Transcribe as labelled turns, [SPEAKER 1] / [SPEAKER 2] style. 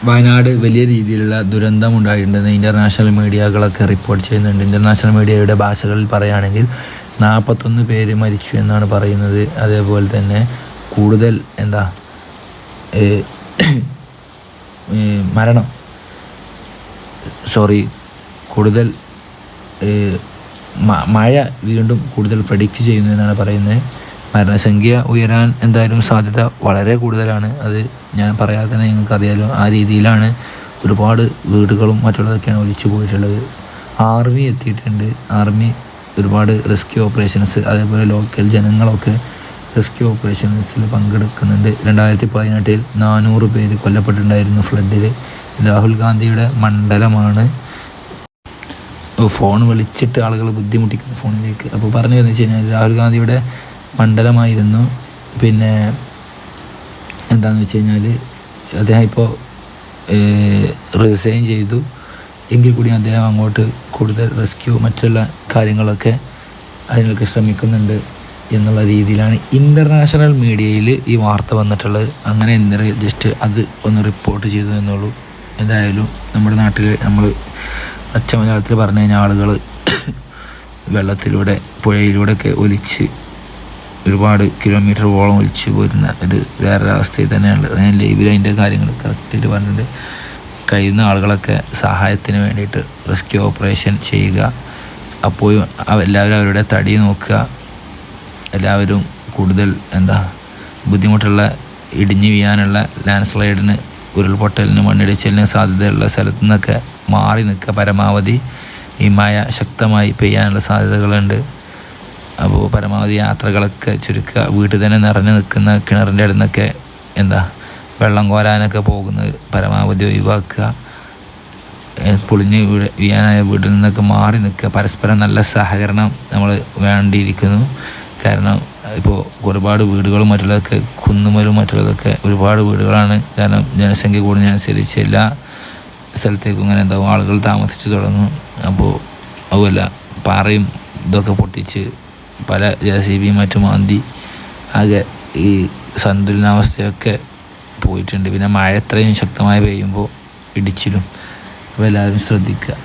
[SPEAKER 1] വയനാട് വലിയ രീതിയിലുള്ള ദുരന്തമുണ്ടായിട്ടുണ്ടെന്ന് international മീഡിയകളൊക്കെ report ചെയ്യുന്നുണ്ട്. ഇൻ്റർനാഷണൽ മീഡിയയുടെ ഭാഷകളിൽ പറയുകയാണെങ്കിൽ 41 പേര് മരിച്ചു എന്നാണ് പറയുന്നത്. അതേപോലെ തന്നെ കൂടുതൽ കൂടുതൽ മഴ വീണ്ടും കൂടുതൽ പ്രഡിക്റ്റ് ചെയ്യുന്നു എന്നാണ് പറയുന്നത്. മരണസംഖ്യ ഉയരാൻ എന്തായാലും സാധ്യത വളരെ കൂടുതലാണ്. അത് ഞാൻ പറയാതെ തന്നെ നിങ്ങൾക്ക് അറിയാലോ. ആ രീതിയിലാണ് ഒരുപാട് വീടുകളും മറ്റുള്ളതൊക്കെയാണ് ഒലിച്ചു പോയിട്ടുള്ളത്. ആർമി എത്തിയിട്ടുണ്ട്. ആർമി ഒരുപാട് റെസ്ക്യൂ ഓപ്പറേഷൻസ്, അതേപോലെ ലോക്കൽ ജനങ്ങളൊക്കെ റെസ്ക്യൂ ഓപ്പറേഷൻസിൽ പങ്കെടുക്കുന്നുണ്ട്. 2018 400 പേര് കൊല്ലപ്പെട്ടിട്ടുണ്ടായിരുന്നു ഫ്ലഡിൽ. രാഹുൽ ഗാന്ധിയുടെ മണ്ഡലമാണ്. ഫോൺ വിളിച്ചിട്ട് ആളുകൾ ബുദ്ധിമുട്ടിക്കുന്നു ഫോണിലേക്ക്. അപ്പോൾ പറഞ്ഞു എന്ന് വെച്ച് കഴിഞ്ഞാൽ രാഹുൽ ഗാന്ധിയുടെ മണ്ഡലമായിരുന്നു. പിന്നെ എന്താണെന്ന് വെച്ച് കഴിഞ്ഞാൽ അദ്ദേഹം ഇപ്പോൾ റിസൈൻ ചെയ്തു. എങ്കിൽ കൂടി അദ്ദേഹം അങ്ങോട്ട് കൂടുതൽ റെസ്ക്യൂ മറ്റുള്ള കാര്യങ്ങളൊക്കെ അതിനൊക്കെ ശ്രമിക്കുന്നുണ്ട് എന്നുള്ള രീതിയിലാണ് ഇൻ്റർനാഷണൽ മീഡിയയിൽ ഈ വാർത്ത വന്നിട്ടുള്ളത്. അങ്ങനെ ജസ്റ്റ് അത് ഒന്ന് റിപ്പോർട്ട് ചെയ്തു എന്നുള്ളൂ. എന്തായാലും നമ്മുടെ നാട്ടിൽ നമ്മൾ പച്ച മലയാളത്തിൽ പറഞ്ഞു കഴിഞ്ഞാൽ ആളുകൾ വെള്ളത്തിലൂടെ പുഴയിലൂടെയൊക്കെ ഒലിച്ച് ഒരുപാട് കിലോമീറ്ററോളം ഒലിച്ച് പോരുന്ന ഒരു വേറൊരു അവസ്ഥയിൽ തന്നെയുള്ളത്. ഞാൻ ലൈവിൽ അതിൻ്റെ കാര്യങ്ങൾ കറക്റ്റായിട്ട് പറഞ്ഞിട്ടുണ്ട്. കഴിയുന്ന ആളുകളൊക്കെ സഹായത്തിന് വേണ്ടിയിട്ട് റെസ്ക്യൂ ഓപ്പറേഷൻ ചെയ്യുക. അപ്പോൾ എല്ലാവരും അവരുടെ തടി നോക്കുക. എല്ലാവരും കൂടുതൽ ബുദ്ധിമുട്ടുള്ള ഇടിഞ്ഞു വീഴാനുള്ള ലാൻഡ് സ്ലൈഡിന്, ഉരുൾപൊട്ടലിന്, മണ്ണിടിച്ചിലിന് സാധ്യതയുള്ള സ്ഥലത്തു നിന്നൊക്കെ മാറി നിൽക്കുക. പരമാവധി ഈ മഴ ശക്തമായി പെയ്യാനുള്ള സാധ്യതകളുണ്ട്. അപ്പോൾ പരമാവധി യാത്രകളൊക്കെ ചുരുക്കുക. വീട്ടിൽ തന്നെ നിറഞ്ഞു നിൽക്കുന്ന കിണറിൻ്റെ അടുത്ത് നിന്നൊക്കെ വെള്ളം കോരാനൊക്കെ പോകുന്നത് പരമാവധി ഒഴിവാക്കുക. പൊളിഞ്ഞ് വീഴാനായ വീട്ടിൽ നിന്നൊക്കെ മാറി നിൽക്കുക. പരസ്പരം നല്ല സഹകരണം നമ്മൾ വേണ്ടിയിരിക്കുന്നു. കാരണം ഇപ്പോൾ ഒരുപാട് വീടുകളും മറ്റുള്ളതൊക്കെ കുന്നുമലും മറ്റുള്ളതൊക്കെ ഒരുപാട് വീടുകളാണ്. കാരണം ജനസംഖ്യ കൂടുന്നതിനനുസരിച്ച് എല്ലാ സ്ഥലത്തേക്കും ഇങ്ങനെ ആളുകൾ താമസിച്ചു തുടങ്ങും. അപ്പോൾ അതുമല്ല പാറയും ഇതൊക്കെ പൊട്ടിച്ച് പല JCB മറ്റും മാന്തി ആകെ ഈ സന്തുലനാവസ്ഥയൊക്കെ പോയിട്ടുണ്ട്. പിന്നെ മഴ എത്രയും ശക്തമായി പെയ്യുമ്പോൾ ഇടിച്ചിലും. അപ്പോൾ എല്ലാവരും ശ്രദ്ധിക്കുക.